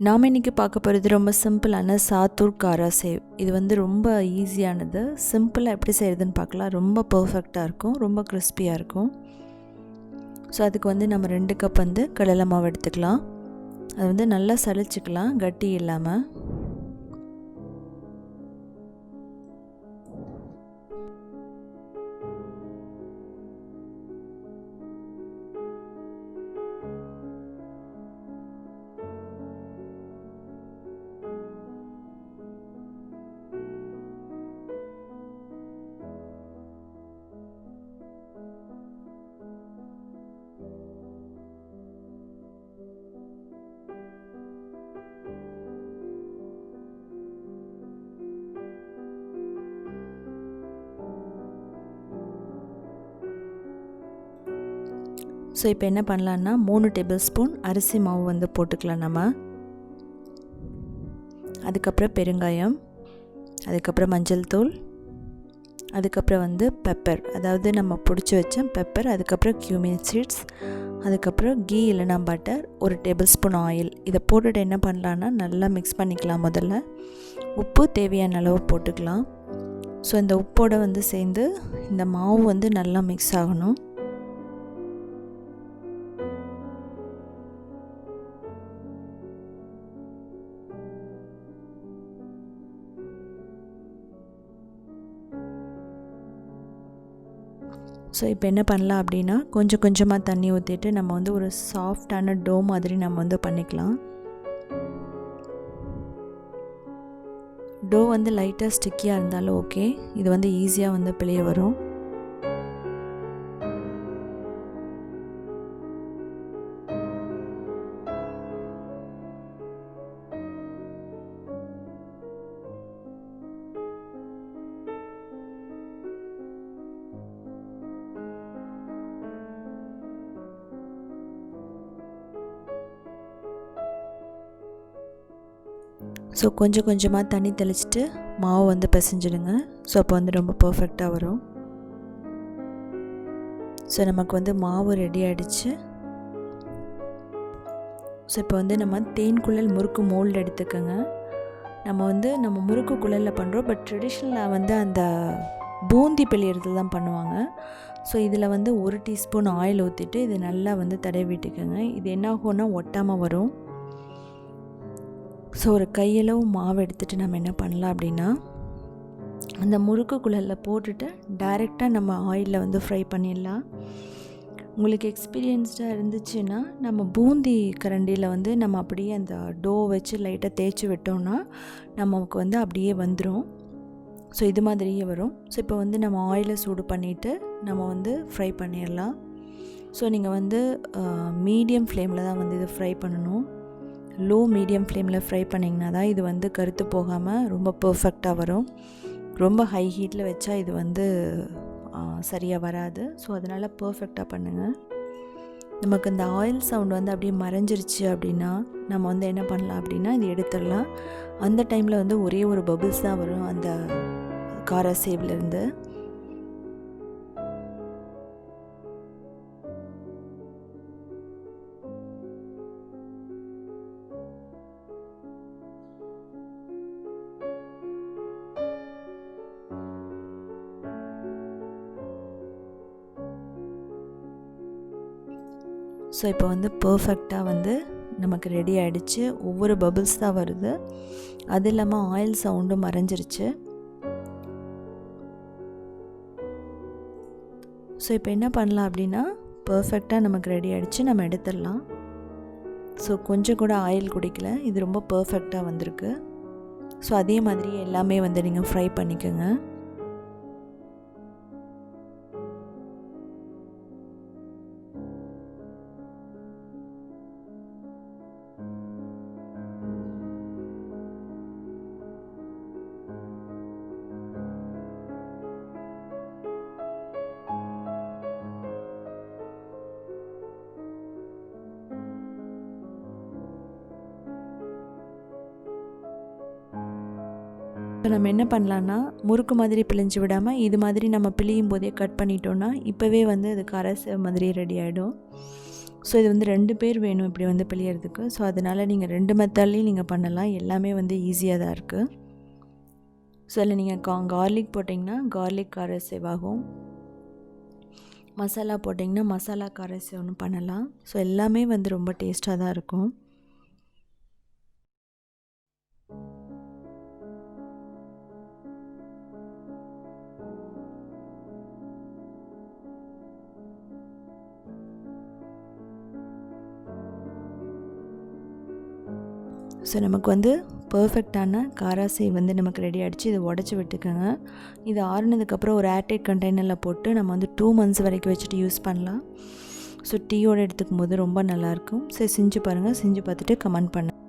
நாம் இன்றைக்கி பார்க்க போகிறது ரொம்ப சிம்பிளான சாத்தூர் காராசேவ். இது வந்து ரொம்ப ஈஸியானது. சிம்பிளாக எப்படி செய்கிறதுன்னு பார்க்கலாம். ரொம்ப பர்ஃபெக்டாக இருக்கும், ரொம்ப கிறிஸ்பியாக இருக்கும். ஸோ அதுக்கு வந்து நம்ம 2 கப் வந்து கடலை மாவு எடுத்துக்கலாம். அது வந்து நல்லா சலிச்சுக்கலாம், கட்டி இல்லாமல். ஸோ இப்போ என்ன பண்ணலான்னா 3 டேபிள் ஸ்பூன் அரிசி மாவு வந்து போட்டுக்கலாம் நம்ம. அதுக்கப்புறம் பெருங்காயம், அதுக்கப்புறம் மஞ்சள் தூள், அதுக்கப்புறம் வந்து பெப்பர், அதாவது நம்ம பிடிச்சி வச்ச பெப்பர், அதுக்கப்புறம் cumin சீட்ஸ், அதுக்கப்புறம் கீ இல்லைனா பட்டர், 1 டேபிள் ஸ்பூன் ஆயில். இதை போட்டுட்டு என்ன பண்ணலான்னா நல்லா மிக்ஸ் பண்ணிக்கலாம். முதல்ல உப்பு தேவையான அளவு போட்டுக்கலாம். ஸோ இந்த உப்போடு வந்து சேர்ந்து இந்த மாவு வந்து நல்லா மிக்ஸ் ஆகணும். ஸோ இப்போ என்ன பண்ணலாம் அப்படின்னா, கொஞ்சம் கொஞ்சமாக தண்ணி ஊற்றிட்டு நம்ம வந்து ஒரு சாஃப்டான டோ மாதிரி நம்ம வந்து பண்ணிக்கலாம். டோ வந்து லைட்டாக ஸ்டிக்கியாக இருந்தாலும் ஓகே. இது வந்து ஈஸியாக வந்து பிழைய வரும். ஸோ கொஞ்சம் கொஞ்சமாக தண்ணி தெளிச்சிட்டு மாவு வந்து பிசைஞ்சிடுங்க. ஸோ அப்போ வந்து ரொம்ப பர்ஃபெக்டாக வரும். ஸோ நமக்கு வந்து மாவு ரெடி ஆகிடுச்சு. ஸோ இப்போ வந்து நம்ம தேன் குழல் முறுக்கு மோல்டு எடுத்துக்கோங்க. நம்ம முறுக்கு குழலில் பண்ணுறோம், பட் ட்ரெடிஷ்னலாக வந்து அந்த பூந்தி பிழியறதுல தான் பண்ணுவாங்க. ஸோ இதில் வந்து 1 டீஸ்பூன் ஆயில் ஊற்றிட்டு இது நல்லா வந்து தடவி விட்டுக்கோங்க. இது என்ன ஆகும்னா ஒட்டாமல் வரும். ஸோ ஒரு கையளவு மாவு எடுத்துகிட்டு நம்ம என்ன பண்ணலாம் அப்படின்னா, அந்த முறுக்கு குழலில் போட்டுட்டு டைரெக்டாக நம்ம ஆயிலில் வந்து ஃப்ரை பண்ணிடலாம். உங்களுக்கு எக்ஸ்பீரியன்ஸ்டாக இருந்துச்சுன்னா நம்ம பூந்தி கரண்டியில் வந்து நம்ம அப்படியே அந்த டோ வச்சு லைட்டாக தேய்ச்சி விட்டோம்னா நமக்கு வந்து அப்படியே வந்துடும். ஸோ இது மாதிரியே வரும். ஸோ இப்போ வந்து நம்ம ஆயிலை சூடு பண்ணிவிட்டு நம்ம வந்து ஃப்ரை பண்ணிடலாம். ஸோ நீங்கள் வந்து மீடியம் ஃப்ளேமில் தான் வந்து இது ஃப்ரை பண்ணணும். லோ மீடியம் ஃப்ளேமில் ஃப்ரை பண்ணிங்கன்னா தான் இது வந்து கருத்து போகாமல் ரொம்ப பர்ஃபெக்டாக வரும். ரொம்ப ஹை ஹீட்டில் வச்சா இது வந்து சரியாக வராது. ஸோ அதனால் பர்ஃபெக்டாக பண்ணுங்கள். நமக்கு இந்த ஆயில் சவுண்ட் வந்து அப்படியே மறைஞ்சிருச்சு அப்படின்னா நம்ம வந்து என்ன பண்ணலாம் அப்படின்னா இது எடுத்துடலாம். அந்த டைமில் வந்து ஒரே ஒரு பபிள்ஸ் தான் வரும் அந்த காராசேவ்லேருந்து. ஸோ இப்போ வந்து பர்ஃபெக்டாக வந்து நமக்கு ரெடி ஆகிடுச்சு. ஒவ்வொரு பபிள்ஸ் தான் வருது. அது இல்லாமல் ஆயில் சவுண்டும் மறைஞ்சிருச்சு. ஸோ இப்போ என்ன பண்ணலாம் அப்படின்னா, பர்ஃபெக்டாக நமக்கு ரெடி ஆகிடுச்சு, நம்ம எடுத்துடலாம். ஸோ கொஞ்சம் கூட ஆயில் குடிக்கல, இது ரொம்ப பர்ஃபெக்டாக வந்திருக்கு. ஸோ அதே மாதிரி எல்லாமே வந்து நீங்கள் ஃப்ரை பண்ணிக்கோங்க. இப்போ நம்ம என்ன பண்ணலான்னா, முறுக்கு மாதிரி பிழிஞ்சு விடாமல் இது மாதிரி நம்ம பிழியும் போதே கட் பண்ணிட்டோன்னா இப்போவே வந்து அது காராசேவ் மாதிரி ரெடி ஆகிடும். ஸோ இது வந்து 2 பேர் வேணும் இப்படி வந்து பிழியறதுக்கு. ஸோ அதனால் நீங்கள் 2 மெத்தட்லேயும் நீங்கள் பண்ணலாம். எல்லாமே வந்து ஈஸியாக தான் இருக்குது. ஸோ அதில் நீங்கள் கார்லிக் போட்டிங்கன்னா கார்லிக் காரசேவ் ஆகும். மசாலா போட்டிங்கன்னா மசாலா காரசேவ்னு பண்ணலாம். ஸோ எல்லாமே வந்து ரொம்ப டேஸ்ட்டாக தான் இருக்கும். ஸோ நமக்கு வந்து பர்ஃபெக்டான காராசேவ் வந்து நமக்கு ரெடி ஆகிடுச்சு. இதை உடச்சி விட்டுக்கோங்க. இது ஆறுனதுக்கப்புறம் ஒரு ஏர்டைட் கண்டெய்னரில் போட்டு நம்ம வந்து 2 months வரைக்கும் வச்சுட்டு யூஸ் பண்ணலாம். ஸோ டீயோடு எடுத்துக்கும் போது ரொம்ப நல்லாயிருக்கும். ஸோ செஞ்சு பாருங்கள். செஞ்சு பார்த்துட்டு கமெண்ட் பண்ணுங்கள்.